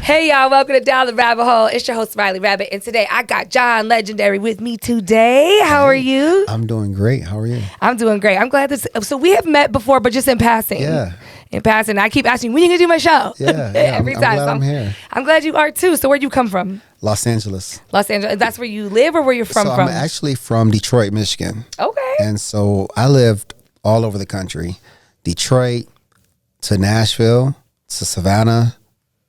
Hey y'all, welcome to Down the Rabbit Hole. It's your host Rylee Rabbit, and today I got John Legendary with me today. How are you? I'm doing great. How are you? I'm doing great. I'm glad this. So we have met before, but just in passing. Yeah. In passing, I keep asking when you gonna do my show. Yeah. Every time. I'm glad I'm here. I'm glad you are too. So where'd you come from? Los Angeles. Los Angeles. That's where you live, or where you're from? I'm actually from Detroit, Michigan. Okay. And so I lived all over the country, Detroit to Nashville to Savannah,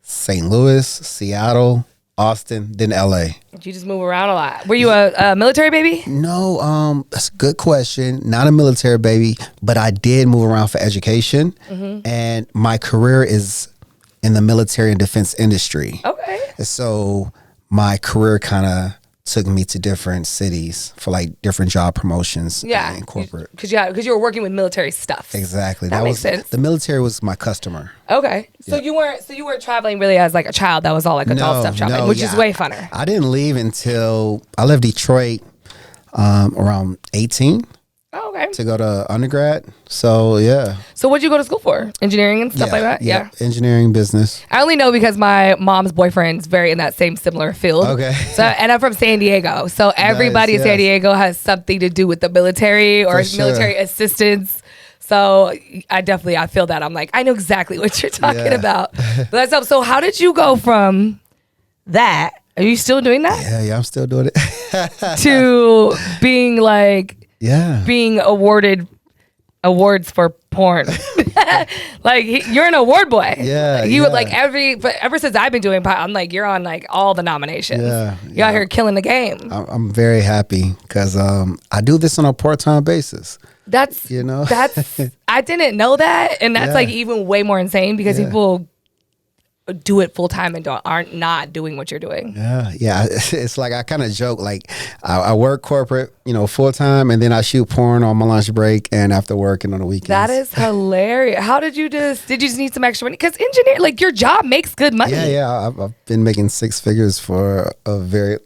St. Louis, Seattle, Austin, then LA. You just move around a lot. Were you a military baby? No, that's a good question. Not a military baby, but I did move around for education. Mm-hmm. And my career is in the military and defense industry. Okay. So my career kind of took me to different cities for like different job promotions. Yeah, in corporate. Because you were working with military stuff. Exactly. That makes sense. The military was my customer. Okay. So you weren't traveling really as like a child. That was all like adult stuff traveling, which is way funner. I didn't leave until I left Detroit around 18. Oh, okay. To go to undergrad. So yeah. So what'd you go to school for? Engineering and stuff like that? Yeah. Engineering, business. I only know because my mom's boyfriend's very in that same similar field. Okay. So and I'm from San Diego. So everybody in San Diego has something to do with the military or military assistance. So I feel that. I'm like, I know exactly what you're talking about. But that's up. So how did you go from that? Are you still doing that? Yeah, I'm still doing it. To being like being awarded awards for porn. Like you're an award boy. Yeah. You would like ever since I've been doing pot, I'm like, you're on like all the nominations. Yeah. You're out here killing the game. I'm very happy because I do this on a part-time basis. That's I didn't know that. And that's like even way more insane because people do it full time and aren't not doing what you're doing. Yeah. It's like I kind of joke like I work corporate, full time, and then I shoot porn on my lunch break and after work and on the weekends. That is hilarious. How did you just need some extra money? Because engineer, like your job makes good money. Yeah. I've been making six figures for over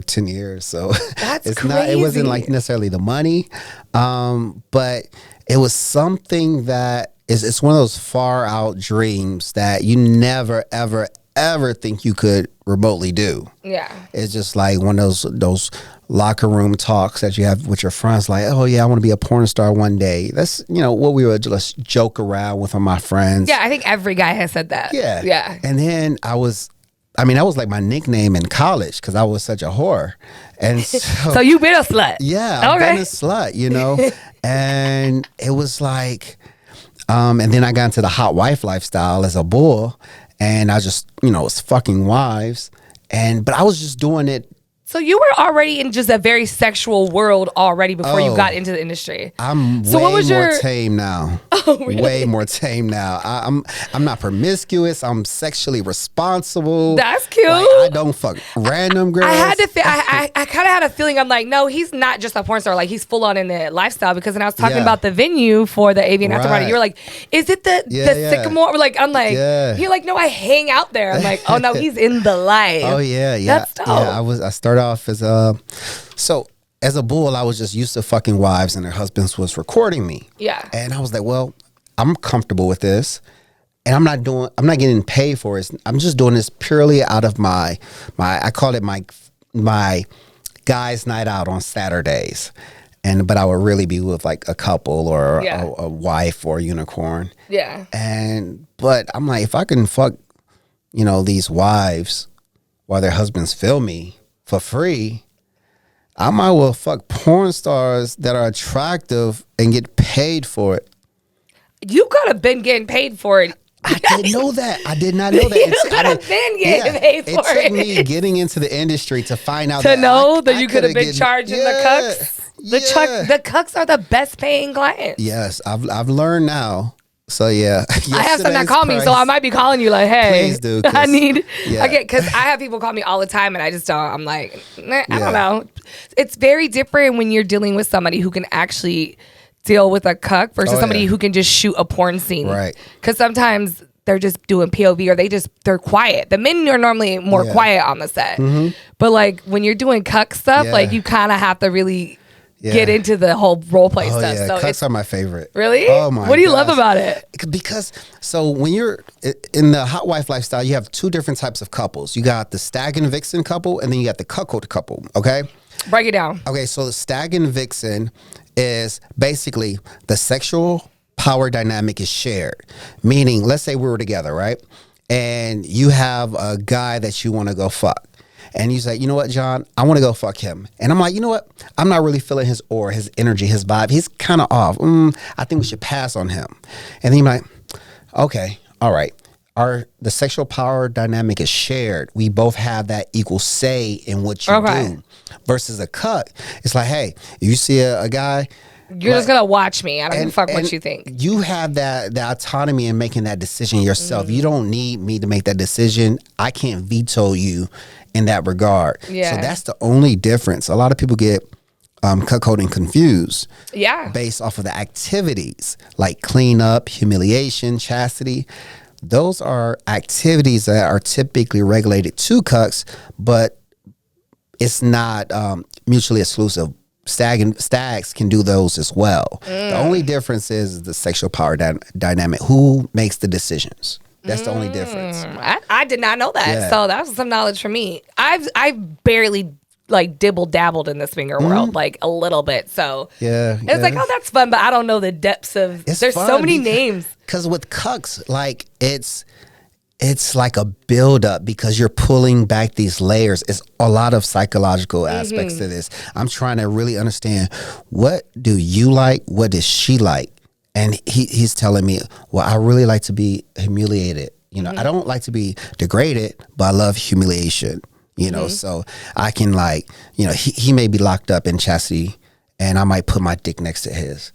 10 years. So that's crazy. It wasn't like necessarily the money, but it was something that it's one of those far out dreams that you never, ever, ever think you could remotely do. Yeah. It's just like one of those locker room talks that you have with your friends, like, oh yeah, I want to be a porn star one day. That's, what we would just joke around with my friends. Yeah, I think every guy has said that. Yeah. Yeah. And then that was like my nickname in college because I was such a whore. And so you've been a slut. Yeah, I've been a slut, and it was like, and then I got into the hot wife lifestyle as a bull, and I just, was fucking wives, but I was just doing it. So you were already in just a very sexual world already before you got into the industry. I'm way more tame now. Oh, really? Way more tame now. I'm not promiscuous. I'm sexually responsible. That's cute. Like, I don't fuck random girls. I kind of had a feeling. I'm like, no, he's not just a porn star. Like he's full on in the lifestyle. Because when I was talking about the venue for the AV and After Party, you were like, is it the Sycamore? Like I'm like, you're like, no, I hang out there. I'm like, oh no, he's in the life. Oh yeah. That's dope. Yeah, I started off as as a bull, I was just used to fucking wives and their husbands was recording me. Yeah. And I was like, well, I'm comfortable with this. And I'm not getting paid for it. I'm just doing this purely out of my I call it my guys' night out on Saturdays. But I would really be with like a couple or a wife or a unicorn. Yeah. But I'm like, if I can fuck, these wives while their husbands film me for free, I might well fuck porn stars that are attractive and get paid for it. You could have been getting paid for it. I didn't know that. I did not know that. You could have been getting paid for it. It took me getting into the industry to find out that you could have been charging the cucks. The cucks are the best paying clients. Yes, I've learned now. So yeah, I have some that call me, so I might be calling you like, hey, please do. I need. Because I have people call me all the time, and I just don't. I'm like, I don't know. It's very different when you're dealing with somebody who can actually deal with a cuck versus somebody who can just shoot a porn scene. Right. Because sometimes they're just doing POV or they're quiet. The men are normally more quiet on the set, but like when you're doing cuck stuff, like you kind of have to really get into the whole role play stuff. Yeah, so cucks are my favorite. Really? Oh my! What do you love about it? Because so when you're in the hot wife lifestyle, you have two different types of couples. You got the stag and vixen couple, and then you got the cuckold couple. Okay. Break it down. Okay, so the stag and vixen is basically the sexual power dynamic is shared. Meaning, let's say we were together, right? And you have a guy that you want to go fuck. And you say, you know what, John, I want to go fuck him. And I'm like, you know what? I'm not really feeling his aura, his energy, his vibe. He's kind of off. I think we should pass on him. And then you're like, okay, all right. The sexual power dynamic is shared. We both have that equal say in what you do. Versus a cuck, it's like, hey, if you see a guy, you're just gonna watch me. I don't give a fuck what you think. You have that autonomy in making that decision yourself. You don't need me to make that decision. I can't veto you in that regard. Yeah. So that's the only difference. A lot of people get cuckolding confused. Yeah. Based off of the activities like cleanup, humiliation, chastity. Those are activities that are typically regulated to cucks, but it's not mutually exclusive. Stags can do those as well. The only difference is the sexual power dynamic. Who makes the decisions? That's the only difference. I did not know that. Yeah. So that was some knowledge for me. I've barely like dibble dabbled in this finger world like a little bit. So it's like, oh, that's fun, but I don't know the depths of. There's so many names. Because with cucks, like it's like a buildup because you're pulling back these layers. It's a lot of psychological aspects to this. I'm trying to really understand, what do you like? What does she like? And he's telling me, well, I really like to be humiliated. You know, I don't like to be degraded, but I love humiliation. You know, so I can like, you know, he may be locked up in chastity and I might put my dick next to his.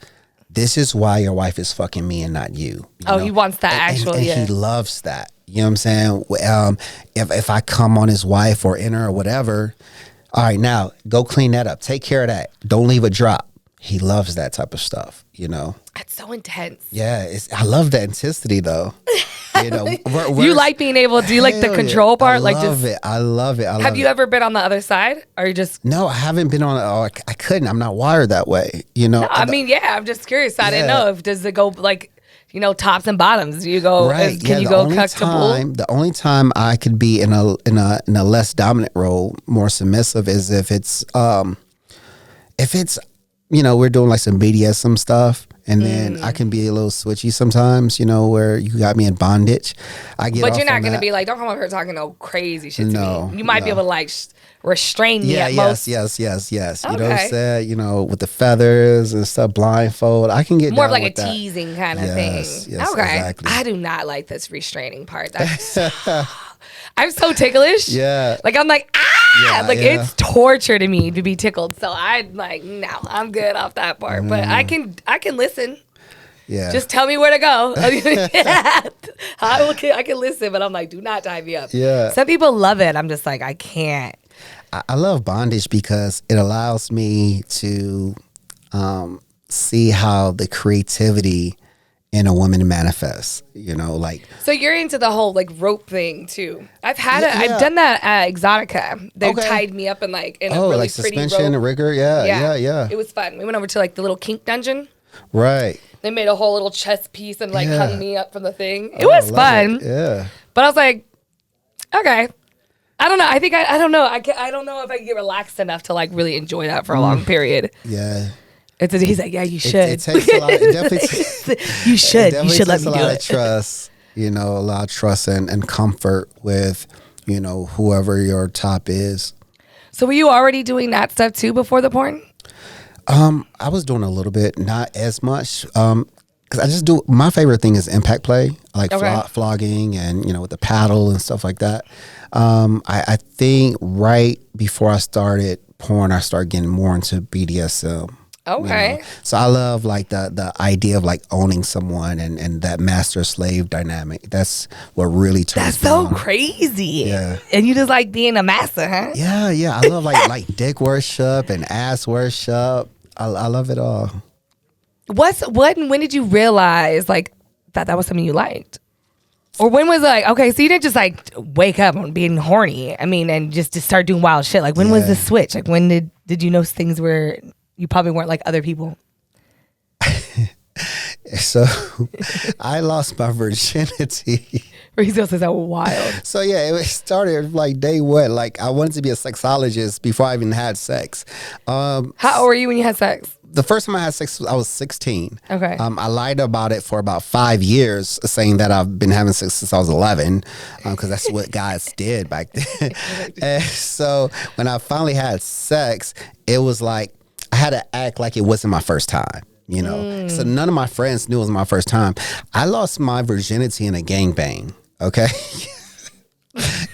This is why your wife is fucking me and not you. Oh, know? He wants that actually. And he loves that. You know what I'm saying? If I come on his wife or in her or whatever, all right, now go clean that up. Take care of that. Don't leave a drop. He loves that type of stuff, you know? That's so intense. Yeah, I love the intensity though. You know, you like being able, do you like the control part? I love it. I love it. Have you ever been on the other side? Or you just. No, I haven't been on it. Oh, I couldn't. I'm not wired that way, you know? No, I mean, yeah, I'm just curious. I didn't know does it go like, you know, tops and bottoms? Do you go, can you go cuck to bull? The only time I could be in a less dominant role, more submissive, is if it's, you know, we're doing like some BDSM stuff, and then I can be a little switchy sometimes, you know, where you got me in bondage. But you're not going to be like, don't come over here talking no crazy shit to me. You might be able to like restrain me at most. Yes. Okay. You know what I'm saying? You know, with the feathers and stuff, blindfold. I can get more down of like a teasing kind of thing. Yes, okay. Exactly. I do not like this restraining part. I'm so ticklish. Yeah. Like I'm like, it's torture to me to be tickled. So I'm like, no, I'm good off that part. But I can listen. Yeah. Just tell me where to go. I can listen, but I'm like, do not tie me up. Yeah. Some people love it. I'm just like, I can't. I love bondage because it allows me to see how the creativity in a woman manifests, you know, like. So you're into the whole like rope thing too. I've done that at Exotica. They tied me up in a really like pretty suspension rope. Rigor. Yeah. It was fun. We went over to like the little kink dungeon. Right. They made a whole little chest piece and like hung me up from the thing. It was fun. Yeah. But I was like, okay. I don't know. I think I don't know. I don't know if I can get relaxed enough to like really enjoy that for a long period. Yeah. He's like, yeah, you should. It takes a lot. It definitely you should. You should let me do it. A lot of trust. You know, a lot of trust and comfort with, you know, whoever your top is. So were you already doing that stuff too before the porn? I was doing a little bit, not as much. Because I just do, my favorite thing is impact play, like flogging and, you know, with the paddle and stuff like that. I think right before I started porn, I started getting more into BDSM. Okay. You know? So I love like the idea of like owning someone and that master slave dynamic. That's what really turns me on. That's so crazy. Yeah. And you just like being a master, huh? Yeah. I love like dick worship and ass worship. I love it all. When did you realize like that was something you liked? Or when was it like, okay, so you didn't just like wake up on being horny, I mean, and just to start doing wild shit. Like when was the switch? Like when did you know things were you probably weren't like other people? So I lost my virginity. Results is that wild. So yeah, it started like day one. Like I wanted to be a sexologist before I even had sex. How old were you when you had sex? The first time I had sex, I was 16. Okay. I lied about it for about 5 years, saying that I've been having sex since I was 11, because that's what guys did back then. And so when I finally had sex, it was like I had to act like it wasn't my first time. You know, so none of my friends knew it was my first time. I lost my virginity in a gangbang. Okay.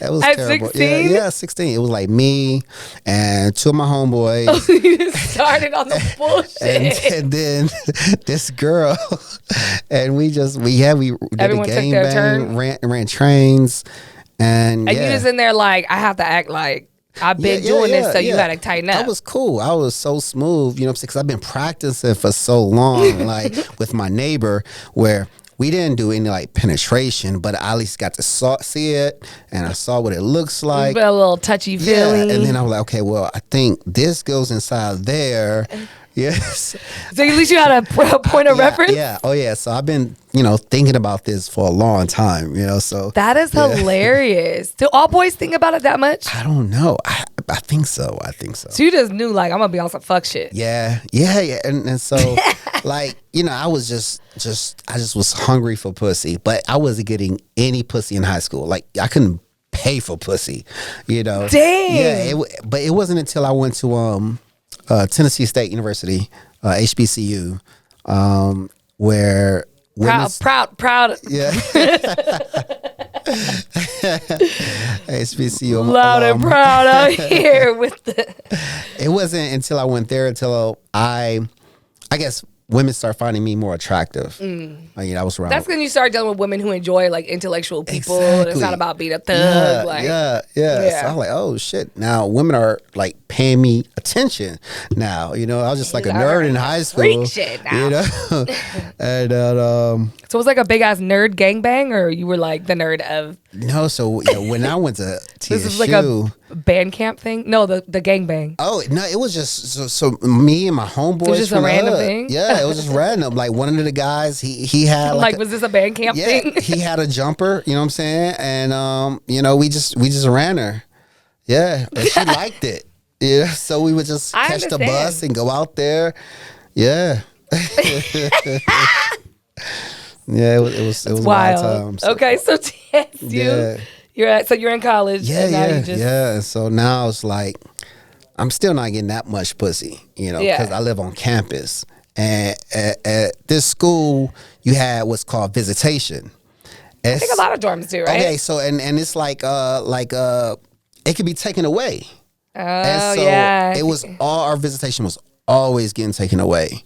That was at terrible. 16? Yeah, 16. It was like me and two of my homeboys. Oh, you just started on the bullshit. And then this girl, and we did Everyone a took their turn? ran trains, and you just in there like, I have to act like I've been doing this, so you gotta tighten up. I was cool. I was so smooth, you know what I'm saying? Because I've been practicing for so long, like with my neighbor, where we didn't do any like penetration, but I at least got to see it, and I saw what it looks like. A little touchy feely. Yeah, and then I was like, okay, well, I think this goes inside there. Yes. So at least you had a point of reference? Yeah. Oh, yeah. So I've been, thinking about this for a long time, so. That is hilarious. Do all boys think about it that much? I don't know. I think so. So you just knew, like, I'm going to be on some fuck shit. Yeah. Yeah. And so, like, I was I just was hungry for pussy, but I wasn't getting any pussy in high school. Like, I couldn't pay for pussy, Dang. Yeah. But it wasn't until I went to, Tennessee State University, HBCU, where proud. Yeah. HBCU. Loud and proud out here with the. It wasn't until I went there until I guess women start finding me more attractive. I was around. That's when you start dealing with women who enjoy like intellectual people. Exactly. It's not about being a thug. Yeah. So I'm like, oh shit. Now women are like paying me attention. Now, I was just like a nerd in high school. Freak shit now. And so it was like a big ass nerd gangbang, or you were like the nerd of. No, so when I went to TSU, this is like a band camp thing. No, the gangbang. Oh no, it was just so me and my homeboys. It was just a random thing. Yeah, it was just random. Like one of the guys, he had like was this a band camp thing? He had a jumper. You know what I'm saying? And we just ran her. Yeah, and she liked it. Yeah, so we would just catch the bus and go out there. Yeah. Yeah, it was wild. My time. So. Okay, so TSU, you're in college. Yeah. So now it's like I'm still not getting that much pussy, because I live on campus, and at this school you had what's called visitation. I think a lot of dorms do, right? Okay, so and it's like it could be taken away. Oh, and so yeah. It was our visitation was always getting taken away,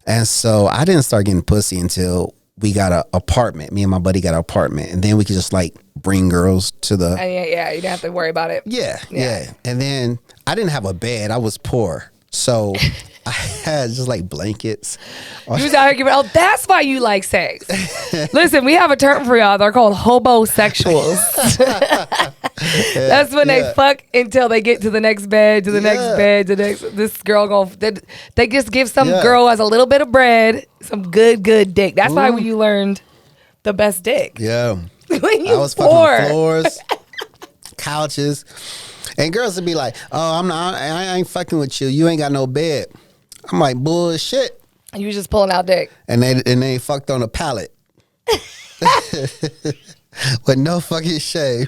and so I didn't start getting pussy until we got an apartment. Me and my buddy got an apartment, and then we could just like bring girls to the. Yeah, you didn't have to worry about it. Yeah. And then I didn't have a bed. I was poor, so I had just like blankets. You was out here giving. Oh, that's why you like sex. Listen, we have a term for y'all. They're called hobosexuals. That's when they fuck until they get to the next bed, this girl they just give some girl as a little bit of bread, some good dick. That's why you learned the best dick. Yeah. When I was fucking floors, couches, and girls would be like, "Oh, I ain't fucking with you. You ain't got no bed." I'm like, bullshit. You was just pulling out dick. And they fucked on a pallet. With no fucking shame.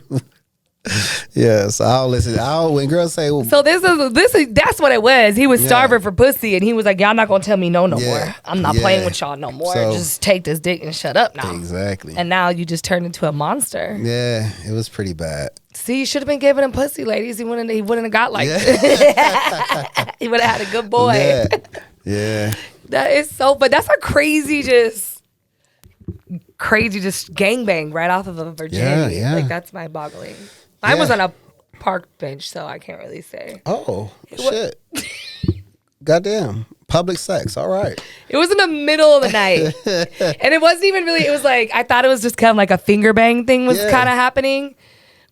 Yeah, so I'll listen. When girls say, so this is that's what it was. He was starving for pussy, and he was like, "Y'all not gonna tell me no more. I'm not playing with y'all no more. So, just take this dick and shut up now." Exactly. And now you just turned into a monster. Yeah, it was pretty bad. See, you should have been giving him pussy, ladies. He wouldn't have got like he would have had a good boy. Yeah. That is so. But that's a crazy just gangbang right off of a virginity. Yeah. Like that's mind boggling. I was on a park bench, so I can't really say. Oh, shit. Goddamn. Public sex. All right. It was in the middle of the night. And it wasn't even really, it was like, I thought it was just kind of like a finger bang thing was kind of happening.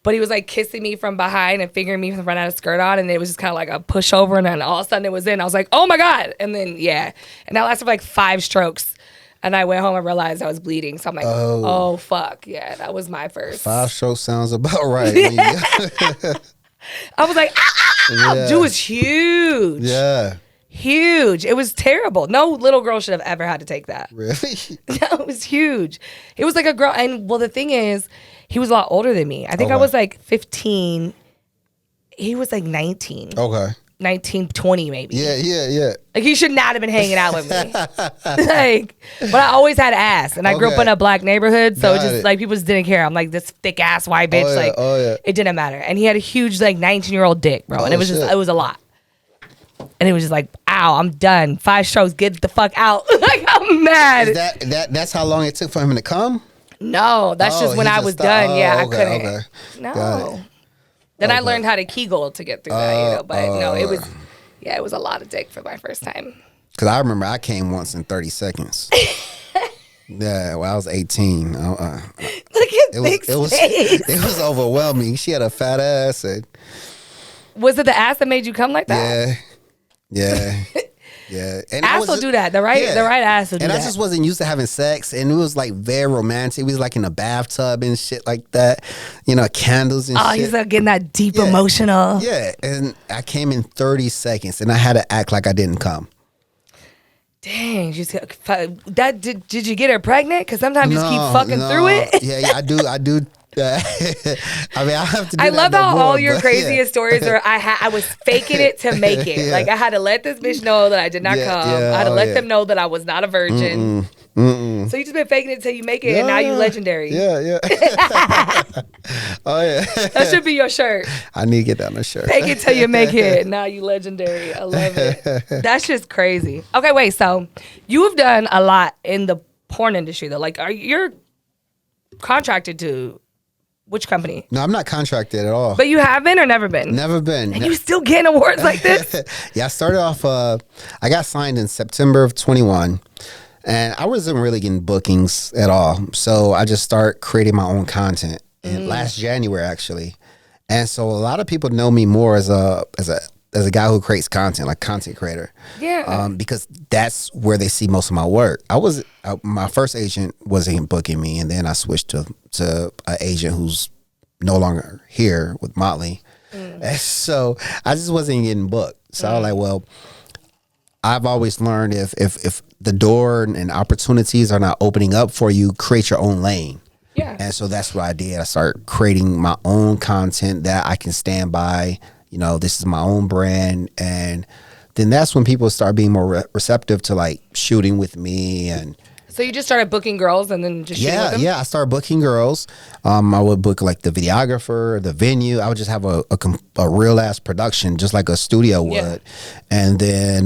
but he was like kissing me from behind and fingering me from the front. I had a skirt on, and it was just kind of like a pushover, and then all of a sudden it was in. I was like, oh my God. And then, and that lasted for like 5 strokes. And I went home and realized I was bleeding. So I'm like, oh fuck. Yeah, that was my first. 5 strokes sounds about right. I was like, Dude was huge. Yeah. Huge. It was terrible. No little girl should have ever had to take that. Really? No, it was huge. It was like a girl. And well, the thing is, he was a lot older than me. I think I was like 15. He was like 19. Okay. 19, 20 maybe. Yeah. Like he should not have been hanging out with me. But I always had ass, and I grew up in a black neighborhood, so like people just didn't care. I'm like this thick ass white bitch. It didn't matter. And he had a huge like 19-year-old dick, bro, and it was just it was a lot. And it was just like, ow, I'm done. 5 strokes, get the fuck out. Like I'm mad. Is that's how long it took for him to come? No, that's just when I was done. I couldn't. Okay. No. Then I learned how to Kegel to get through that, But no, it was a lot of dick for my first time. Because I remember I came once in 30 seconds. Yeah, well, I was 18. Look at it was overwhelming. She had a fat ass. And was it the ass that made you come like that? Yeah. Yeah, and ass will do that. The right ass will do that. And I just wasn't used to having sex, and it was like very romantic. We was like in a bathtub and shit like that, candles and shit. Oh, he's like getting that deep emotional. Yeah, and I came in 30 seconds, and I had to act like I didn't come. Dang, did you get her pregnant? Because sometimes you just keep fucking through it. Yeah, I do. I mean, I have to. I love how all your craziest stories are. I was faking it to make it. Like I had to let this bitch know that I did not come. I had to let them know that I was not a virgin. So you just been faking it until you make it, and now you legendary. Yeah. Oh yeah. That should be your shirt. I need to get that on a shirt. Fake it till you make it. Now you legendary. I love it. That's just crazy. Okay, wait. So you have done a lot in the porn industry, though. Like, you're contracted to. Which company? No, I'm not contracted at all. But you have been or never been? Never been. And you still getting awards like this? Yeah, I started off, I got signed in September of 21, and I wasn't really getting bookings at all. So I just started creating my own content in last January, actually. And so a lot of people know me more as a guy who creates content, like content creator. Yeah. Because that's where they see most of my work. My first agent wasn't booking me, and then I switched to an agent who's no longer here with Motley. And so I just wasn't getting booked. So I was like, well, I've always learned if the door and opportunities are not opening up for you, create your own lane. Yeah. And so that's what I did. I started creating my own content that I can stand by. This is my own brand. And then that's when people start being more receptive to like shooting with me. And so you just started booking girls and then just shooting with them? Yeah, I started booking girls. I would book like the videographer, the venue. I would just have a real ass production, just like a studio would. Yeah. And then,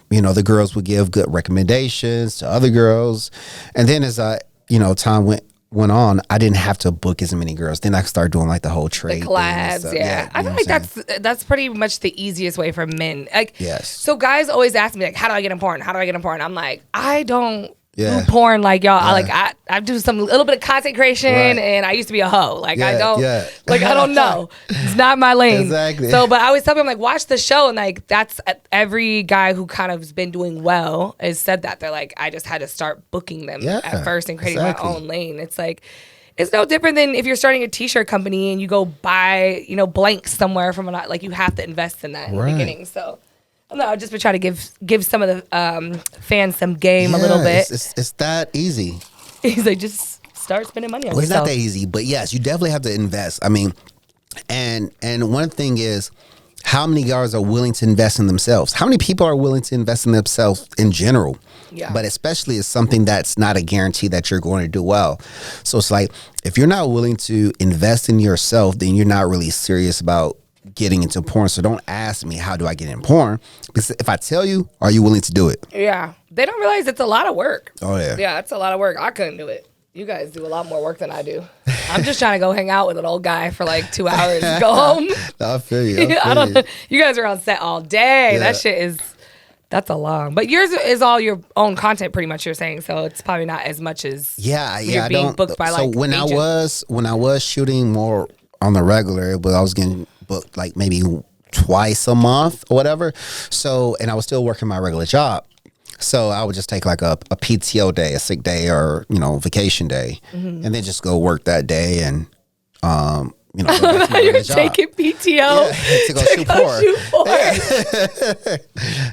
the girls would give good recommendations to other girls. And then as time went on, I didn't have to book as many girls. Then I started doing like the whole trade. The collabs, yeah. I feel like that's pretty much the easiest way for men. Like, yes. So guys always ask me like, how do I get in porn? How do I get in porn? I'm like, I don't do porn like y'all. I do some little bit of content creation, and I used to be a hoe. Like I don't know. It's not my lane. Exactly. So, but I always tell them like, watch the show, and like that's every guy who kind of has been doing well has said that. They're like, I just had to start booking them at first and creating my own lane. It's like, it's no different than if you're starting a t-shirt company and you go buy blanks somewhere from like you have to invest in that in the beginning. So. No, I've just been trying to give some of the fans some game a little bit. It's that easy. He's like, just start spending money on yourself. It's not that easy, but yes, you definitely have to invest. I mean, and one thing is, how many guys are willing to invest in themselves? How many people are willing to invest in themselves in general? Yeah. But especially it's something that's not a guarantee that you're going to do well. So it's like, if you're not willing to invest in yourself, then you're not really serious about getting into porn. So don't ask me, how do I get in porn? Because if I tell you, are you willing to do it? Yeah. They don't realize it's a lot of work. Oh, yeah. Yeah, it's a lot of work. I couldn't do it. You guys do a lot more work than I do. I'm just trying to go hang out with an old guy for like 2 hours and go home. I feel you. I don't know. You guys are on set all day. Yeah. That's a long. But yours is all your own content, pretty much. You're saying, so it's probably not as much as you're being booked by like. So when agents. I was shooting more on the regular, but I was getting booked like maybe twice a month or whatever. So, and I was still working my regular job. So I would just take like a PTO day, a sick day, or, you know, vacation day, and then just go work that day and, you know, go back to my you're job. taking PTO to go shoot porn. Yeah.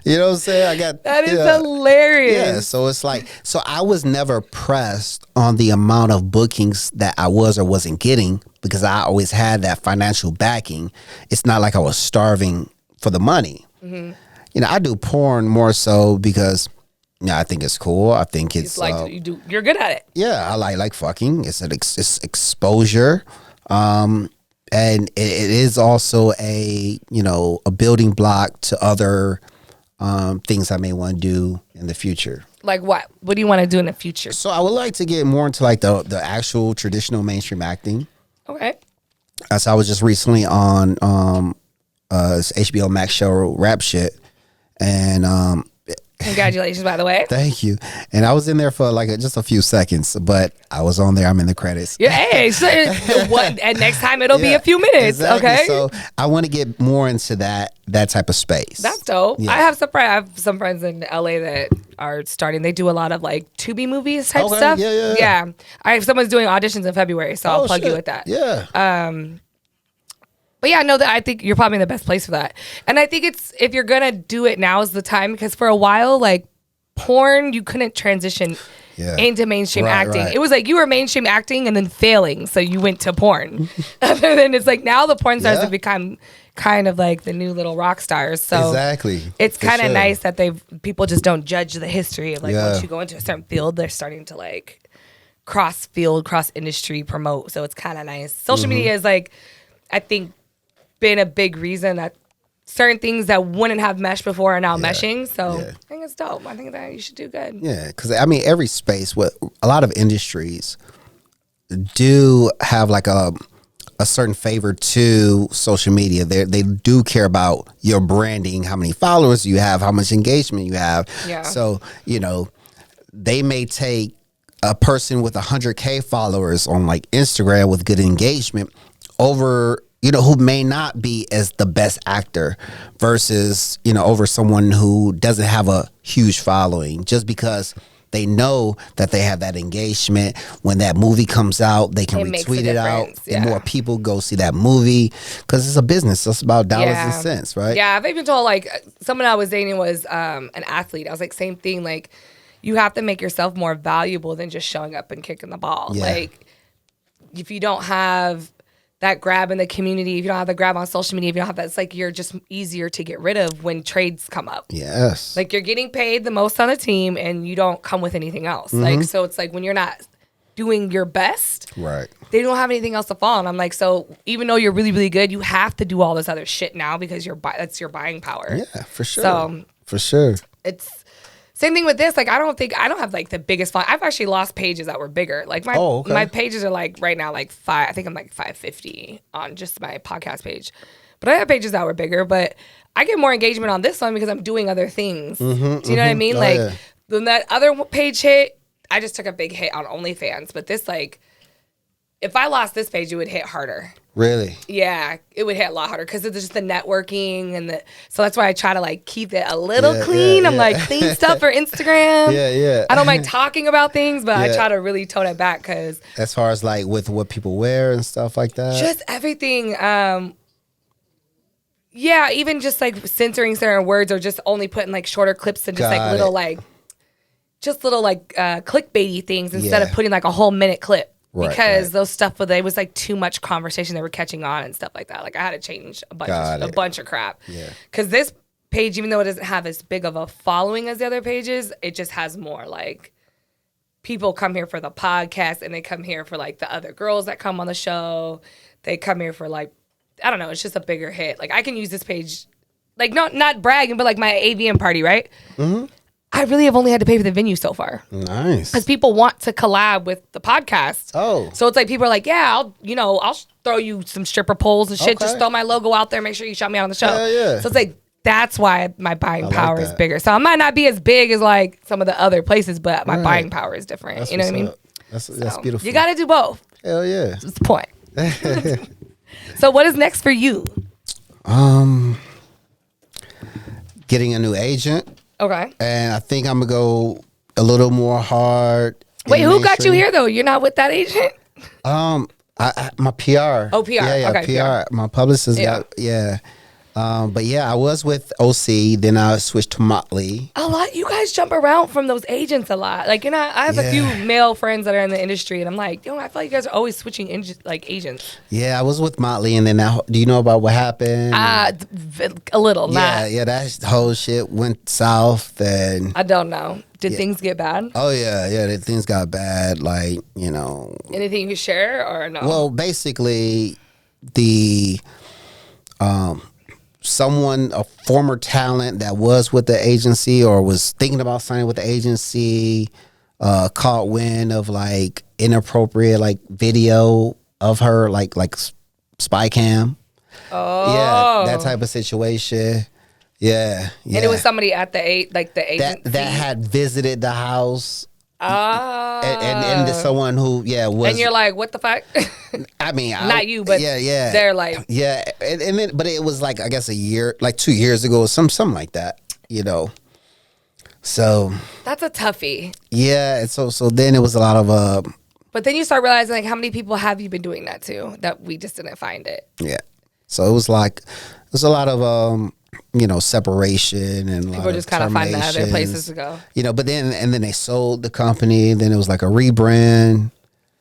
You know what I'm saying? That is hilarious. Yeah, so it's like, so I was never pressed on the amount of bookings that I was or wasn't getting because I always had that financial backing. It's not like I was starving for the money. You know, I do porn more so because, yeah, I think it's cool. I think it's like you're good at it. Yeah, I like fucking. It's it's exposure, and it is also a, you know, a building block to other things I may want to do in the future. Like what? What do you want to do in the future? So I would like to get more into like the actual traditional mainstream acting. Okay. So I was just recently on this HBO Max show Rap Shit, and congratulations, by the way. Thank you. And I was in there for like just a few seconds, but I was on there. I'm in the credits. Yeah, hey, so and next time it'll be a few minutes. Exactly. Okay. So I want to get more into that type of space. That's dope. Yeah. I have some friends in LA that are starting. They do a lot of like Tubi movies type stuff. Yeah. Someone's doing auditions in February, so I'll plug you with that. Yeah. But yeah, no, I think you're probably in the best place for that. And I think it's, if you're going to do it, now is the time, because for a while, like porn, you couldn't transition into mainstream acting. Right. It was like you were mainstream acting and then failing, so you went to porn. And then it's like now the porn stars have become kind of like the new little rock stars. So exactly, it's kind of nice that people just don't judge the history of like once you go into a certain field, they're starting to like cross field, cross industry promote. So it's kind of nice. Social media is like, I think, been a big reason that certain things that wouldn't have meshed before are now meshing. So I think it's dope. I think that you should do good. Yeah, because I mean, every space, a lot of industries do have like a certain favor to social media. They do care about your branding, how many followers you have, how much engagement you have. Yeah. So, you know, they may take a person with 100K followers on like Instagram with good engagement over, you know, who may not be as the best actor versus, you know, over someone who doesn't have a huge following, just because they know that they have that engagement. When that movie comes out, they can retweet it out and more people go see that movie, because it's a business. It's about dollars and cents, right? Yeah, I've even told, like, someone I was dating was an athlete. I was like, same thing. Like, you have to make yourself more valuable than just showing up and kicking the ball. Yeah. Like, if you don't have that grab in the community, if you don't have the grab on social media, if you don't have that, it's like you're just easier to get rid of when trades come up. Yes. Like, you're getting paid the most on the team and you don't come with anything else. Like, so it's like when you're not doing your best, they don't have anything else to fall on. I'm like, so even though you're really, really good, you have to do all this other shit now because that's your buying power. Yeah, for sure. So for sure. It's same thing with this. Like, I don't have like the biggest font. I've actually lost pages that were bigger. Like my pages are like right now like I think I'm like 550 on just my podcast page. But I have pages that were bigger, but I get more engagement on this one because I'm doing other things. Do you know what I mean? When that other page hit, I just took a big hit on OnlyFans. But this, like, if I lost this page, it would hit harder. Really? Yeah, it would hit a lot harder because it's just the networking so that's why I try to like keep it a little clean. I'm like, clean stuff for Instagram. Yeah. I don't mind talking about things, but I try to really tone it back because as far as like with what people wear and stuff like that, just everything. Yeah, even just like censoring certain words or just only putting like shorter clips and just little clickbaity things instead of putting like a whole minute clip. Because those stuff, it was like too much conversation they were catching on and stuff like that. Like, I had to change a bunch of crap. Yeah. Because this page, even though it doesn't have as big of a following as the other pages, it just has more like people come here for the podcast and they come here for like the other girls that come on the show. They come here for like, I don't know, it's just a bigger hit. Like, I can use this page, like not bragging, but like my AVN party, right? I really have only had to pay for the venue so far. Nice. Because people want to collab with the podcast. Oh. So it's like people are like, yeah, I'll throw you some stripper poles and shit. Just throw my logo out there. Make sure you shout me out on the show. Yeah. So it's like, that's why my buying power is bigger. So I might not be as big as like some of the other places, but my buying power is different. That's, you know what I mean? That's beautiful. You got to do both. Hell yeah. That's the point. So what is next for you? Getting a new agent. Okay. And I think I'm gonna go a little more hard. Wait, who got you here though? You're not with that agent? My PR. Oh, PR. Yeah, okay, PR. My publicist got but yeah, I was with OC, then I switched to Motley. A lot. You guys jump around from those agents a lot. Like, you know, I have a few male friends that are in the industry, and I'm like, I feel like you guys are always switching agents. Yeah, I was with Motley, and then do you know about what happened? A little. Yeah, that whole shit went south, and I don't know. Did things get bad? Oh yeah, things got bad. Like, you know. Anything you can share or no? Well, basically, a former talent that was with the agency or was thinking about signing with the agency caught wind of like inappropriate like video of her, like spy cam. Oh, yeah, that type of situation. Yeah. And it was somebody at the agency that had visited the house. Oh. And someone who was. And you're like, what the fuck? I mean, not you, but they're like, and then, but it was like, I guess 2 years ago, something like that, you know. So that's a toughie. Yeah, and so then it was a lot of But then you start realizing like how many people have you been doing that to that we just didn't find it. Yeah, so it was a lot of separation and people just kind of finding other places to go. You know, but then they sold the company. Then it was like a rebrand.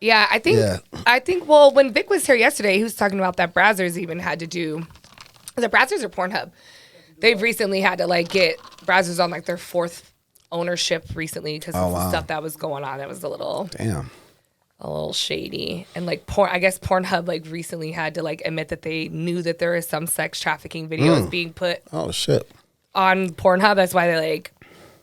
Yeah, I think. Well, when Vic was here yesterday, he was talking about that Brazzers even had to do. Was it Brazzers or Pornhub? They've recently had to like get Brazzers on like their 4th ownership recently because of the stuff that was going on. It was a little shady. And like I guess Pornhub like recently had to like admit that they knew that there is some sex trafficking videos being put on Pornhub. That's why they like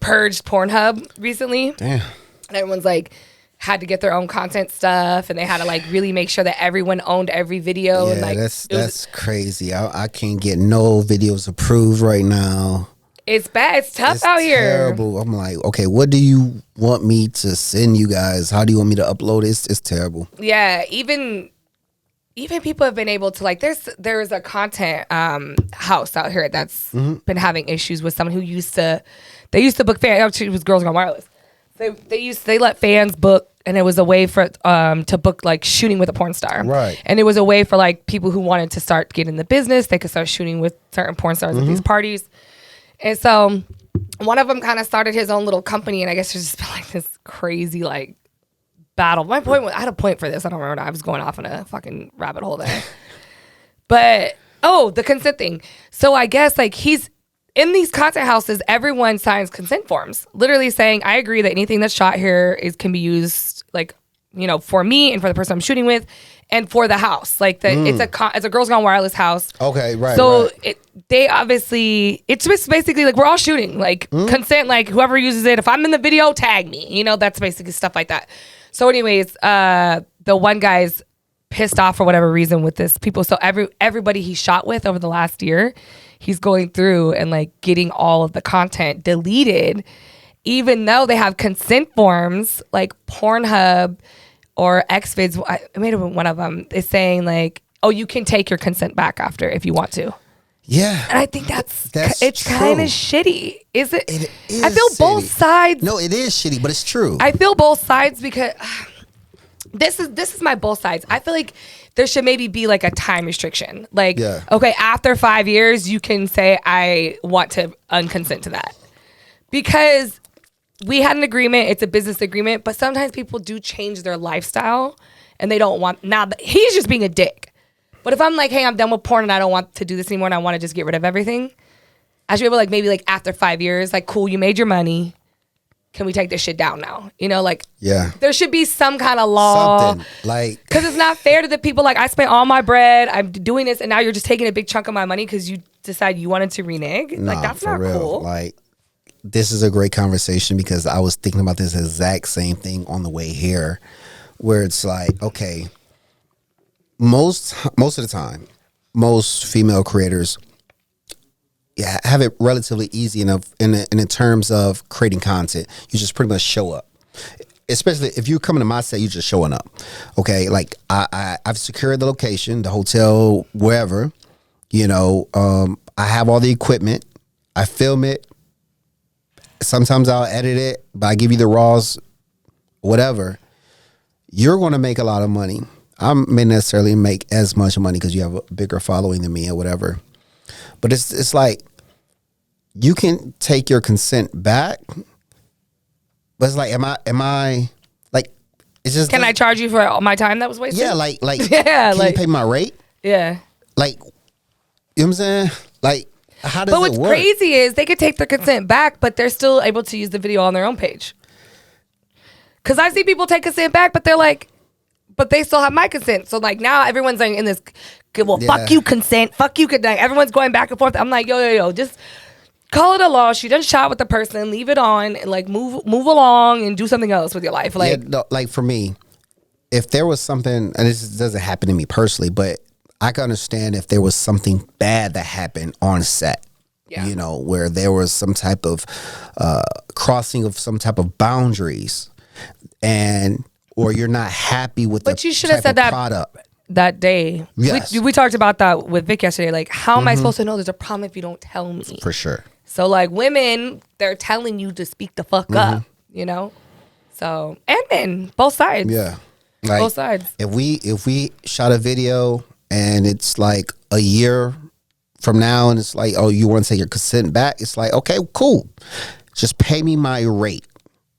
purged Pornhub recently. Damn. And everyone's like had to get their own content stuff, and they had to like really make sure that everyone owned every video. Yeah, and like that's crazy. I can't get no videos approved right now. It's bad. It's tough out here. Terrible. I'm like, okay, what do you want me to send you guys? How do you want me to upload it? It's terrible. Yeah, even people have been able to like. There's a content house out here that's been having issues with someone who used to book fans. It was Girls Gone Wireless. They let fans book, and it was a way for to book like shooting with a porn star. Right. And it was a way for like people who wanted to start getting in the business. They could start shooting with certain porn stars at these parties. And so one of them kind of started his own little company, and I guess there's just been like this crazy like battle. My point was, I had a point for this. I don't remember. I was going off in a fucking rabbit hole there. But the consent thing. So I guess like he's in these content houses, everyone signs consent forms, literally saying, I agree that anything that's shot here can be used like, for me and for the person I'm shooting with and for the house. Like it's a Girls Gone Wireless house. Okay, right. So it's just basically like we're all shooting, like consent, like whoever uses it. If I'm in the video, tag me. That's basically stuff like that. So anyways, the one guy's pissed off for whatever reason with this people. So everybody he shot with over the last year, he's going through and like getting all of the content deleted, even though they have consent forms like Pornhub or XVids. I made it one of them is saying like, oh, you can take your consent back after if you want to. Yeah. And I think it's true. kind of shitty. Is it? It is. I feel both sides. No, it is shitty, but it's true. I feel both sides because this is my both sides. I feel like there should maybe be like a time restriction. Like, okay, after 5 years, you can say, I want to unconsent to that. Because we had an agreement, it's a business agreement, but sometimes people do change their lifestyle and they don't want, he's just being a dick. But if I'm like, hey, I'm done with porn and I don't want to do this anymore and I want to just get rid of everything, I should be able to like maybe like after 5 years, like, cool, you made your money. Can we take this shit down now? There should be some kind of law. Something like, because it's not fair to the people. Like, I spent all my bread, I'm doing this, and now you're just taking a big chunk of my money because you decide you wanted to renege. Like, that's not real. Cool. Like, this is a great conversation because I was thinking about this exact same thing on the way here, where it's like, okay, most of the time, most female creators have it relatively easy enough in terms of creating content. You just pretty much show up. especially if you're coming to my set, you're just showing up. Okay, like I've secured the location, the hotel, wherever. You know, I have all the equipment. I film it. Sometimes I'll edit it, but I give you the raws, whatever. You're going to make a lot of money. I may necessarily make as much money because you have a bigger following than me or whatever. But it's like you can take your consent back, but it's like, am I like? It's just. Can I charge you for all my time that was wasted? Yeah, like yeah, can you pay my rate? Yeah, like you know what I'm saying, like. How does but it what's work? crazy is they could take their consent back, but they're still able to use the video on their own page. Because I see people take consent back, but they're like, but they still have my consent. So like now everyone's like in this, well, fuck you consent, fuck you consent. Everyone's going back and forth. I'm like, yo, just call it a loss. You done shot with the person, leave it on, and like move along and do something else with your life. Like, yeah, no, like for me, if there was something, and this doesn't happen to me personally, but I can understand if there was something bad that happened on set, you know, where there was some type of crossing of some type of boundaries, or you're not happy with but you should have said that product that day. Yes. We talked about that with Vic yesterday. Like, how am I supposed to know there's a problem if you don't tell me? For sure. So like women, they're telling you to speak the fuck up, you know? So, and men, both sides. Yeah. Like, both sides. If we shot a video and it's like a year from now and it's like, oh, you want to take your consent back? It's like, okay, cool. Just pay me my rate.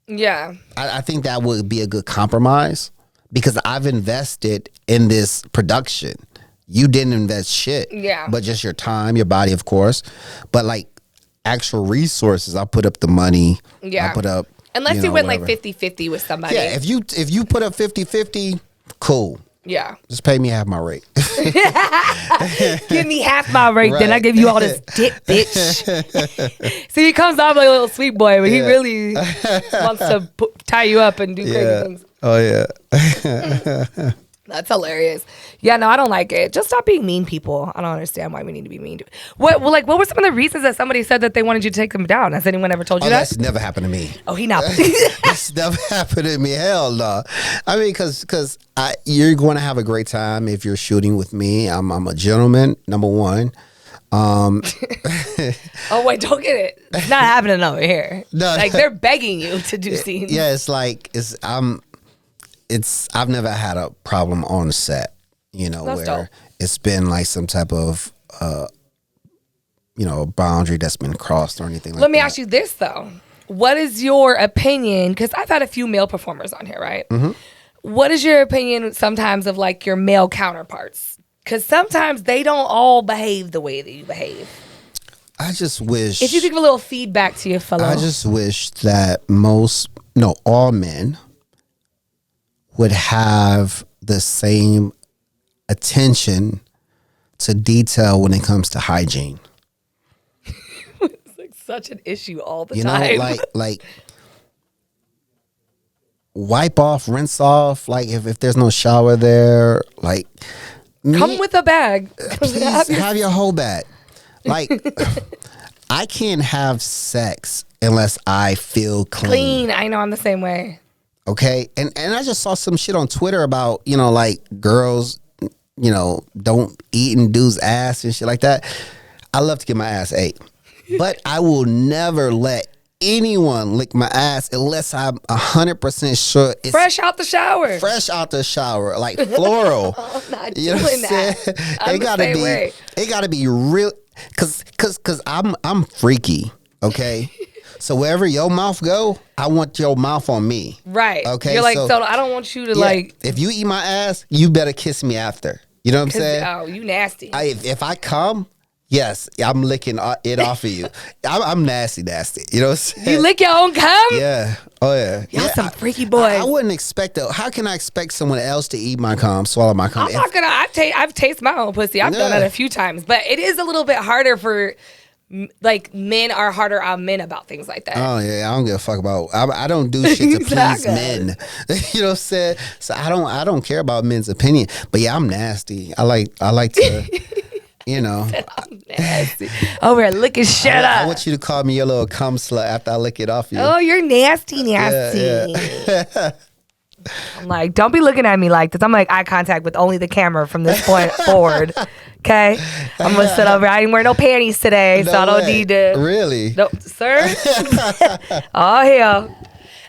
Yeah. I think that would be a good compromise because I've invested in this production. You didn't invest shit. Yeah. But just your time, your body, of course. But like actual resources, I'll put up the money. Yeah. I'll put up. Unless you went like 50-50 with somebody. Yeah, if you put up 50-50, cool. Yeah. Just pay me half my rate. Give me half my rate, right. Then I give you all this dick, bitch. See, he comes off like a little sweet boy, but he really wants to tie you up and do crazy things. Oh, yeah. That's hilarious. Yeah, no, I don't like it. Just stop being mean people. I don't understand why we need to be mean. What were some of the reasons that somebody said that they wanted you to take them down? Has anyone ever told you that? That's never happened to me. Oh, he not. That's never happened to me. Hell no. I mean, because you're going to have a great time if you're shooting with me. I'm a gentleman, number one. Oh wait, don't get it. It's not happening over here. No, like they're begging you to do scenes. Yeah, it's like I've never had a problem on set, you know, that's where dope. It's been like some type of, boundary that's been crossed or anything like that. Let me ask you this, though. What is your opinion? Because I've had a few male performers on here, right? Mm-hmm. What is your opinion sometimes of like your male counterparts? Because sometimes they don't all behave the way that you behave. I just wish. If you could give a little feedback to your fellow. I just wish that all men would have the same attention to detail when it comes to hygiene. It's like such an issue all the time. You know, like wipe off, rinse off. Like if there's no shower there, like come with a bag. Please have your whole bag. Like I can't have sex unless I feel clean. I know, I'm the same way. Okay, and I just saw some shit on Twitter about, like girls, don't eat in dudes' ass and shit like that. I love to get my ass ate, but I will never let anyone lick my ass unless I'm 100% sure it's fresh out the shower. Fresh out the shower, like floral. I'm not doing that. It gotta be real, cause I'm freaky. Okay. So wherever your mouth go, I want your mouth on me. Right. Okay. You're like, so I don't want you to like. If you eat my ass, you better kiss me after. You know what I'm saying? Oh, you nasty. If I come, yes, I'm licking it off of you. I'm nasty. You know what I'm saying? You lick your own cum? Yeah. Oh yeah. Y'all some freaky boys. I wouldn't expect that. How can I expect someone else to eat my cum, swallow my cum? I'm not gonna. I've tasted my own pussy. I've done that a few times, but it is a little bit harder for. Like men are harder on men about things like that. Oh yeah, I don't give a fuck about. I don't do shit to please men. You know what I'm saying? So I don't care about men's opinion. But yeah, I'm nasty. I like to. you know. I'm nasty. Over here licking shit up. I want you to call me your little cum slut after I lick it off you. Oh, you're nasty. Yeah. I'm like, don't be looking at me like this. I'm like eye contact with only the camera from this point forward. Okay? I'm going to sit over. I didn't wear no panties today, so I don't need to. Really? No, sir? Oh, hell.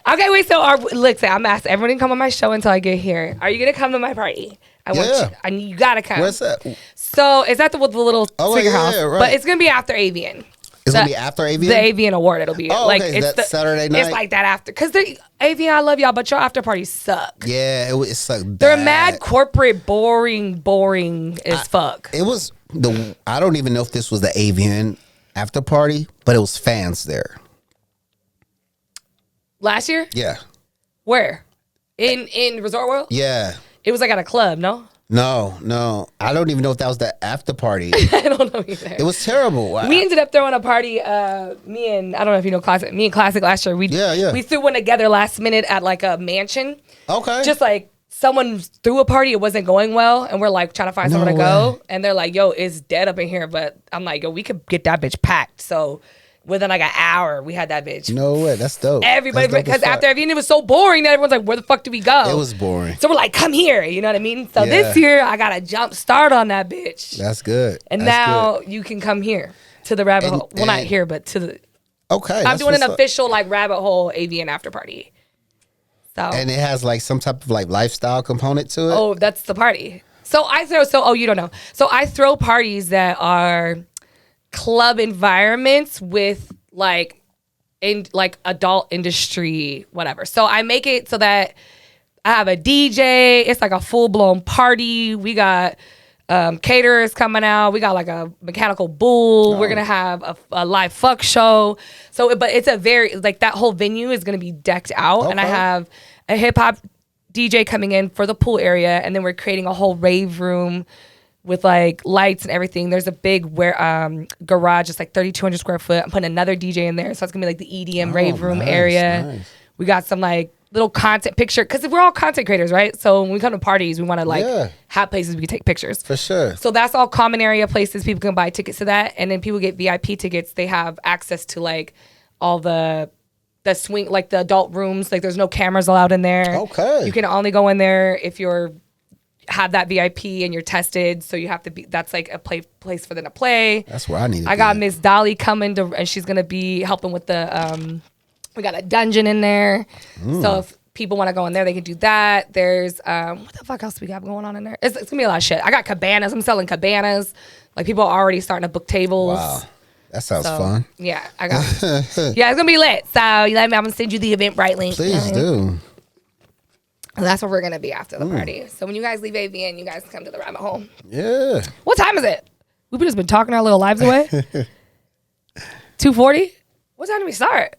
Okay, wait, so look, I'm asking everyone to come on my show until I get here. Are you going to come to my party? I want you. You got to come. Where's that? So it's at the little figure house, right. But it's going to be after Avian. It's going to be after Avian? The Avian Award, it'll be. It's Saturday night? It's like that after. Because Avian, I love y'all, but your after parties suck. Yeah, it sucked bad. They're mad corporate, boring as fuck. It was, I don't even know if this was the Avian after party, but it was fans there. Last year? Yeah. Where? In Resort World? Yeah. It was like at a club, no? No. I don't even know if that was the after party. I don't know either. It was terrible. We ended up throwing a party, I don't know if you know Classic, me and Classic last year. We threw one together last minute at like a mansion. Okay. Just like someone threw a party, it wasn't going well, and we're like trying to find someone to go. And they're like, yo, it's dead up in here. But I'm like, yo, we could get that bitch packed. So within like an hour, we had that bitch. No way, that's dope. Everybody, because after Avian, it was so boring that everyone's like, where the fuck do we go? It was boring. So we're like, come here, you know what I mean? So this year, I got a jump start on that bitch. That's good. And now you can come here to the rabbit hole. Well, not here, but to the. Okay. I'm doing an official like rabbit hole Avian after party. So. And it has like some type of like lifestyle component to it? Oh, that's the party. So you don't know. So I throw parties that are club environments with like adult industry, whatever. So I make it so that I have a DJ. It's like a full blown party. We got caterers coming out. We got like a mechanical bull. We're gonna have a live fuck show. So, but it's a very like that whole venue is gonna be decked out, and I have a hip hop DJ coming in for the pool area, and then we're creating a whole rave room with like lights and everything. There's a big garage, it's like 3,200 square foot. I'm putting another DJ in there, so it's gonna be like the EDM rave room area. Nice. We got some like little content picture, because we're all content creators, right? So when we come to parties, we want to like have places we can take pictures. For sure. So that's all common area places. People can buy tickets to that, and then people get VIP tickets. They have access to like all the swing, like the adult rooms. Like there's no cameras allowed in there. Okay. You can only go in there if you're have that VIP and you're tested, so you have to be. That's like a place for them to play. That's where I need. I got Miss Dolly coming to, and she's gonna be helping with the. We got a dungeon in there, so if people want to go in there, they can do that. There's what the fuck else we got going on in there? It's gonna be a lot of shit. I got cabanas. I'm selling cabanas. Like people are already starting to book tables. Wow. That sounds fun. Yeah, I got. Yeah, it's gonna be lit. So you let me. I'm gonna send you the Eventbrite link. Please do. And that's where we're gonna be after the party. So when you guys leave AVN, you guys come to the rabbit hole. Yeah. What time is it? We've just been talking our little lives away. 2:40. What time did we start?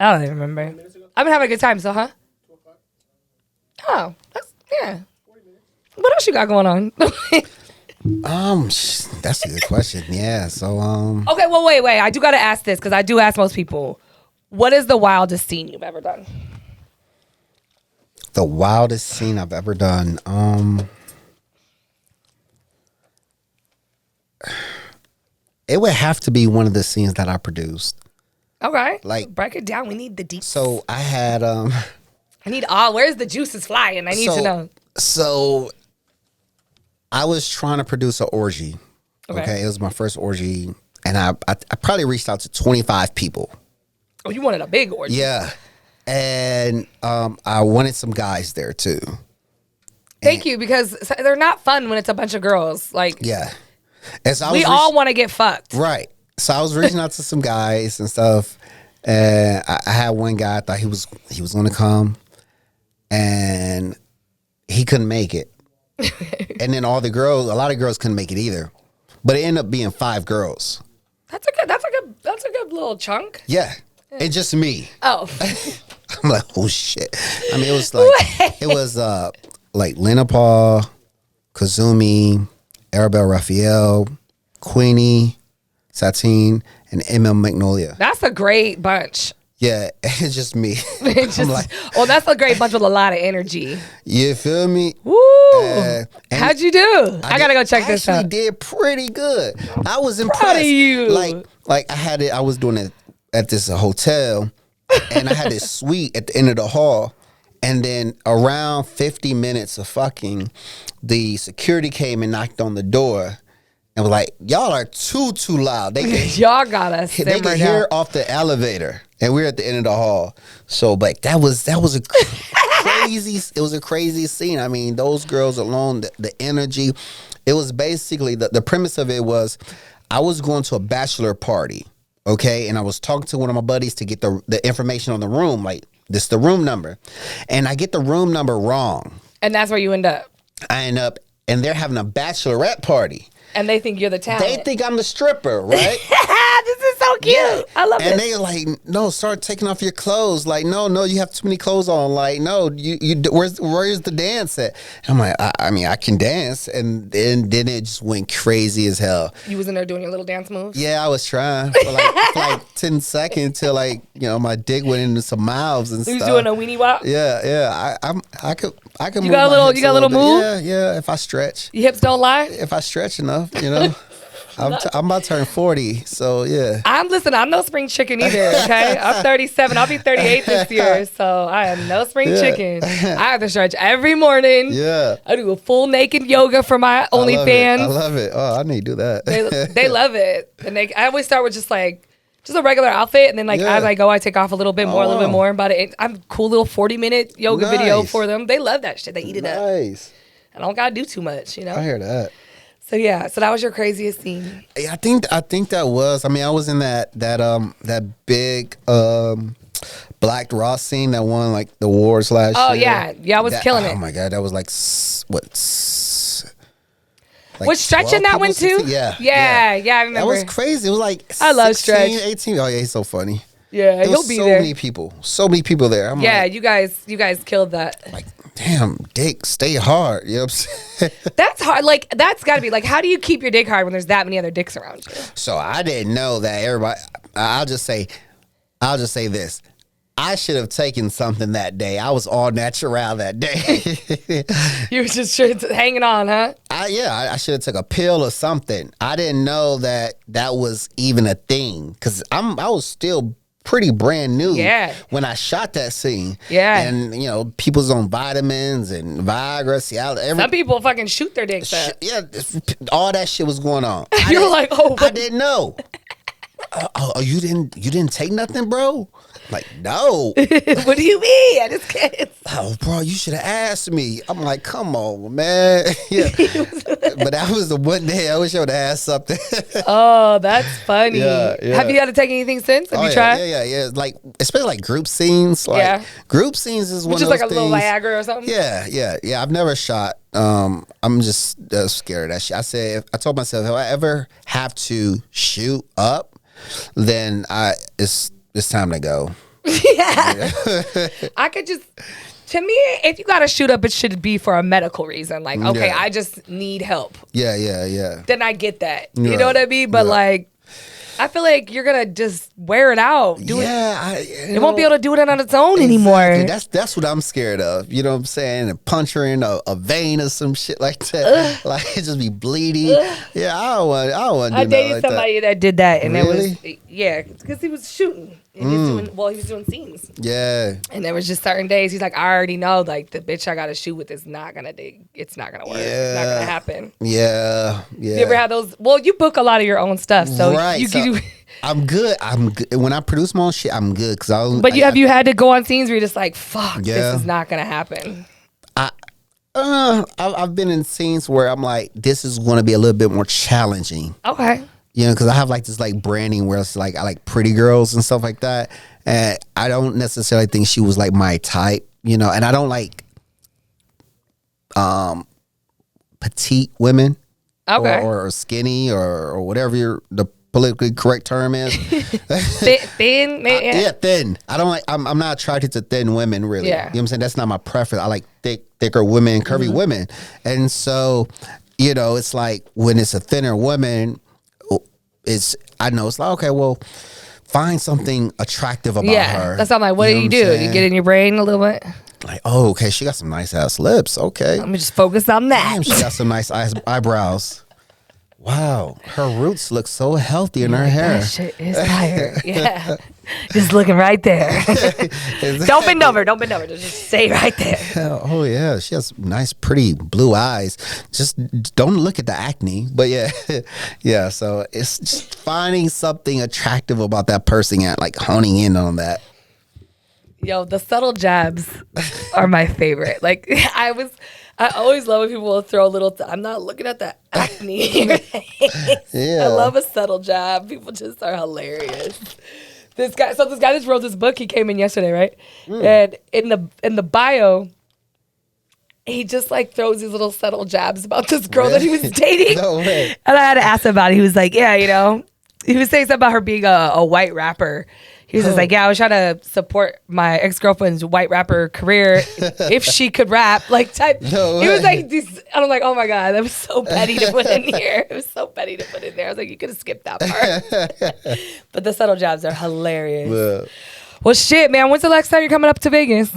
I don't even remember. I've been having a good time. So, huh? 2 o'clock. Oh, that's yeah. What else you got going on? That's a good question. Yeah. So, Okay. Well, wait. I do got to ask this because I do ask most people. What is the wildest scene you've ever done? The wildest scene I've ever done. It would have to be one of the scenes that I produced. Okay. Like, break it down. We need the deep. So I had I need all. Where's the juices flying? I need to know. So I was trying to produce an orgy. Okay. It was my first orgy, and I probably reached out to 25 people. Oh, you wanted a big orgy? Yeah. And I wanted some guys there too. Thank you, because they're not fun when it's a bunch of girls. Like, yeah. And so we all want to get fucked. Right. So I was reaching out to some guys and stuff, and I had one guy. I thought he was going to come, and he couldn't make it. And then a lot of girls couldn't make it either. But it ended up being 5 girls. That's a good little chunk. Yeah. And just me. Oh. I'm like, oh shit. I mean, it was like Lena Paul, Kazumi, Arabelle Raphael, Queenie, Satine, and MM Magnolia. That's a great bunch. Yeah, it's just me. That's a great bunch with a lot of energy. You feel me? Woo! Ooh, how'd you do? I gotta go check this out. I actually did pretty good. I was impressed. Proud of you. Like I was doing it at this hotel, and I had this suite at the end of the hall. And then around 50 minutes of fucking, the security came and knocked on the door and was like, y'all are too loud. Y'all got us. They could hear off the elevator, and we're at the end of the hall. So, but that was a crazy scene. I mean, those girls alone, the energy. It was basically, the premise of it was, I was going to a bachelor party, okay? And I was talking to one of my buddies to get the information on the room, like, this is the room number. And I get the room number wrong. And that's where you end up. I end up, and they're having a bachelorette party. And they think you're the talent. They think I'm the stripper, right? This is so cute. Yeah. I love it. And they like, no, start taking off your clothes. Like, no, you have too many clothes on. Like, no, where's the dance at? And I'm like, I mean, I can dance. And then it just went crazy as hell. You was in there doing your little dance moves? Yeah, I was trying for like 10 seconds till like, my dick went into some mouths and stuff. You was doing a weenie wop? Yeah. I could you move got a little move? Yeah, if I stretch. Your hips don't lie? If I stretch enough, I'm about to turn 40, so yeah. I'm no spring chicken either, okay? I'm 37. I'll be 38 this year, so I am no spring chicken. I have to stretch every morning. Yeah. I do a full naked yoga for my OnlyFans. I love it. Oh, I need to do that. They love it. And I always start with just a regular outfit, and then as I go, I take off a little bit more. About it, I'm a cool little 40-minute yoga video for them. They love that shit. They eat it up. Nice. I don't gotta do too much, I hear that. So yeah, so that was your craziest scene. I think that was. I mean, I was in that big Black Ross scene that won like the awards last year. I was killing it. Oh my god, that was like what? Like was Stretch in that one too? Yeah, I remember. That was crazy. It was like I love Stretch. 18. Oh yeah, he's so funny. Yeah, he'll be there. So many people there. I'm like, you guys killed that. Like, damn, dick, stay hard. You know what I'm saying? That's hard. Like, that's got to be like, how do you keep your dick hard when there's that many other dicks around you? So I didn't know that everybody. I'll just say this. I should have taken something that day. I was all natural that day. You were just hanging on, huh? I should have took a pill or something. I didn't know that was even a thing because I was still pretty brand new when I shot that scene. Yeah. And, people's on vitamins and Viagra. Some people fucking shoot their dicks up. Yeah, all that shit was going on. You were like, oh. I didn't know. You didn't take nothing, bro? Like, no. What do you mean? I just can't. Oh, bro, you should have asked me. I'm like, come on, man. Yeah. But that was the one day I wish I would have asked something. Oh, that's funny. Yeah. Have you had to take anything since? Have you tried? Yeah. Like, especially like group scenes. Group scenes is one of those like a things. little Viagra or something? Yeah. I've never shot. I'm just scared of that shit. I told myself, if I ever have to shoot up, then it's time to go. Yeah. I could just, to me, if you got to shoot up, it should be for a medical reason. Like, okay, I just need help. Yeah. Then I get that. You know what I mean? But like, I feel like you're going to just wear it out. It won't be able to do it on its own anymore. That's what I'm scared of. You know what I'm saying? And punch her in a vein or some shit like that. Like, it just be bleeding. Yeah, I don't want to do that like that. I dated somebody that did that. And really? Because he was shooting. And he was doing scenes. Yeah. And there was just certain days he's like, I already know, like, the bitch I got to shoot with is not going to dig. It's not going to work. It's not going to happen. Yeah. You ever had those? Well, you book a lot of your own stuff. So I'm good. When I produce my own shit, I'm good. But have you had to go on scenes where you're just like, fuck, this is not going to happen? I've been in scenes where I'm like, this is going to be a little bit more challenging. Okay. Because I have like this like branding where it's like I like pretty girls and stuff like that, and I don't necessarily think she was like my type, and I don't like petite women, or skinny or whatever the politically correct term is. Thin, man. Thin. I don't like. I'm not attracted to thin women, really. Yeah. You know what I'm saying? That's not my preference. I like thicker women, curvy women, and so it's like when it's a thinner woman. I know it's like, okay, well, find something attractive about her. That's not like, what do? You get in your brain a little bit? Like, Oh, okay. She got some nice ass lips. Okay. Let me just focus on that. Damn, she got some nice eyebrows. Wow, her roots look so healthy in her hair. That shit is fire. Yeah, just looking right there. Don't bend over. Don't bend over. Just stay right there. Oh yeah, she has nice, pretty blue eyes. Just don't look at the acne. But yeah, yeah. So it's just finding something attractive about that person and like honing in on that. Yo, the subtle jabs are my favorite. Like I always love when people will throw a little. I'm not looking at the acne. Yeah. I love a subtle jab. People just are hilarious. This guy just wrote this book. He came in yesterday, right? And in the bio, he just like throws these little subtle jabs about this girl that he was dating. No way. And I had to ask him about it. He was like, yeah, he was saying something about her being a white rapper. He was just like, yeah, I was trying to support my ex-girlfriend's white rapper career if she could rap. Like, type. No way. He was like, I'm like, oh my God, that was so petty to put in here. It was so petty to put in there. I was like, you could have skipped that part. But the subtle jabs are hilarious. Yeah. Well, shit, man. When's the next time you're coming up to Vegas?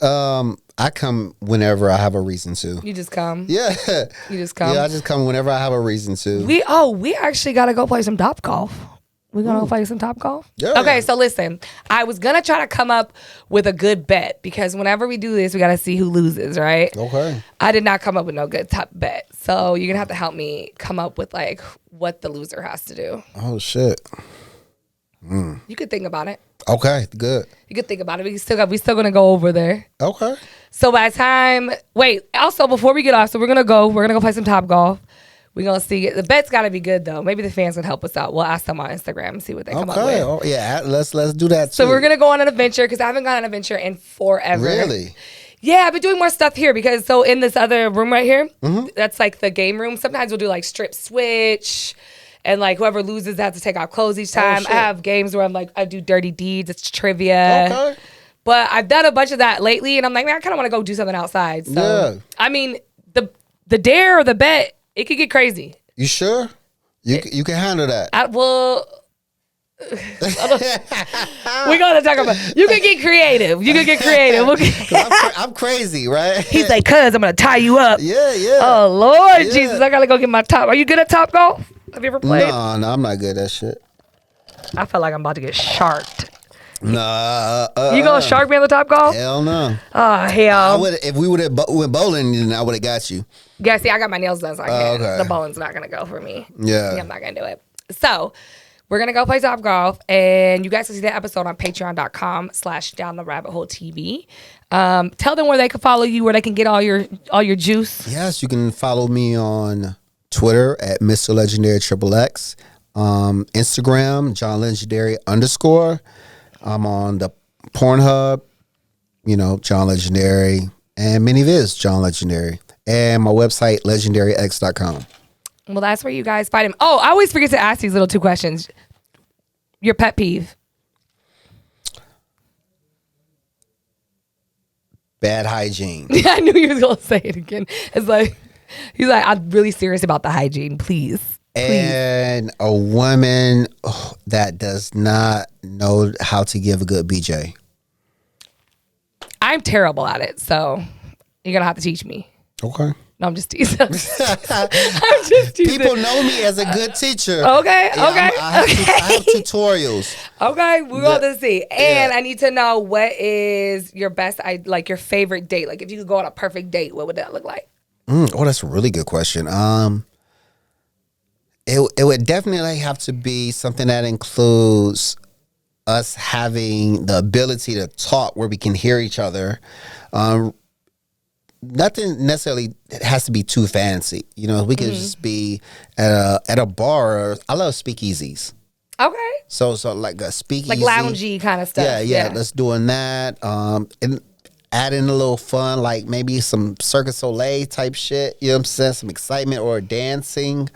I come whenever I have a reason to. You just come? Yeah. You just come? Yeah, I just come whenever I have a reason to. We actually got to go play some Top Golf. We're going to go play some Top Golf? Yeah. Okay, so listen. I was going to try to come up with a good bet because whenever we do this, we got to see who loses, right? Okay. I did not come up with no good top bet. So you're going to have to help me come up with like what the loser has to do. Oh, shit. You could think about it. Okay, good. You could think about it. We still going to go over there. Okay. So by the time, also before we get off, so we're going to go play some Top Golf. We're going to see. The bet's got to be good, though. Maybe the fans can help us out. We'll ask them on Instagram and see what they come up with. Okay. Oh, yeah. Let's do that, too. So we're going to go on an adventure because I haven't gone on an adventure in forever. Really? Yeah, I've been doing more stuff here because so in this other room right here, that's like the game room. Sometimes we'll do like strip switch and like whoever loses has to take off clothes each time. I have games where I do dirty deeds. It's trivia. Okay. But I've done a bunch of that lately and I'm like, man, I kind of want to go do something outside. So, yeah. I mean, the dare or the bet, it could get crazy. You sure? You can handle that. We're going to talk about. You can get creative. I'm crazy, right? He's like, cuz I'm going to tie you up. Yeah, yeah. Oh, Lord Jesus. I got to go get my top. Are you good at Top Golf? Have you ever played? No, I'm not good at that shit. I feel like I'm about to get sharked. Nah. You gonna shark me on the Top Golf? Hell no. Oh, hell. If we would have went bowling, then I would have got you. Yeah, see, I got my nails done, so I can't. Okay. The bowling's not going to go for me. Yeah. I'm not going to do it. So, we're going to go play Top Golf, and you guys can see that episode on patreon.com/downtherabbithole.tv. Tell them where they can follow you, where they can get all your juice. Yes, you can follow me on Twitter at Mr. Legendary XXX. Instagram, John Legendary _ I'm on the Pornhub, John Legendary, and ManyVids, John Legendary. And my website, legendaryx.com. Well, that's where you guys find him. Oh, I always forget to ask these little 2 questions. Your pet peeve? Bad hygiene. Yeah, I knew you was going to say it again. It's like, he's like, I'm really serious about the hygiene, please. And a woman that does not know how to give a good BJ. I'm terrible at it, so you're going to have to teach me. Okay. No, I'm just teasing. I'm just teasing. People know me as a good teacher. Okay, yeah, okay. I have tutorials. Okay, we're going to see. And I need to know what is your best, your favorite date. Like if you could go on a perfect date, what would that look like? Oh, that's a really good question. It would definitely have to be something that includes us having the ability to talk where we can hear each other. Nothing necessarily has to be too fancy. We could just be at a bar. I love speakeasies. Okay. So like a speakeasy. Like loungy kind of stuff. Yeah. Let's doing that. And add in a little fun, like maybe some Cirque du Soleil type shit. You know what I'm saying? Some excitement or dancing.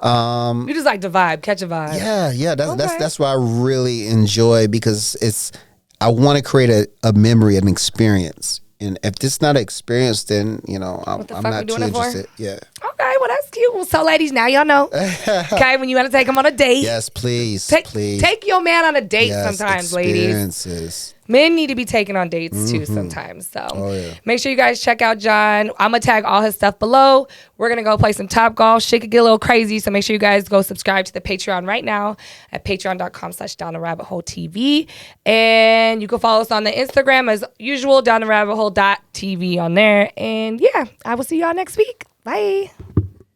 You just like the vibe, catch a vibe. Yeah. That's what I really enjoy because I want to create a memory, an experience. And if this is not an experience, then I'm not too interested. Yeah. Okay, well cute. So, ladies, now y'all know. Okay, when you want to take him on a date. Yes, please. Please. Take your man on a date sometimes, ladies. Men need to be taken on dates too sometimes. So make sure you guys check out John. I'm going to tag all his stuff below. We're going to go play some Top Golf. Shit could get a little crazy. So make sure you guys go subscribe to the Patreon right now at patreon.com/downtherabbithole.tv. And you can follow us on the Instagram as usual, downtherabbithole.tv on there. And yeah, I will see y'all next week. Bye.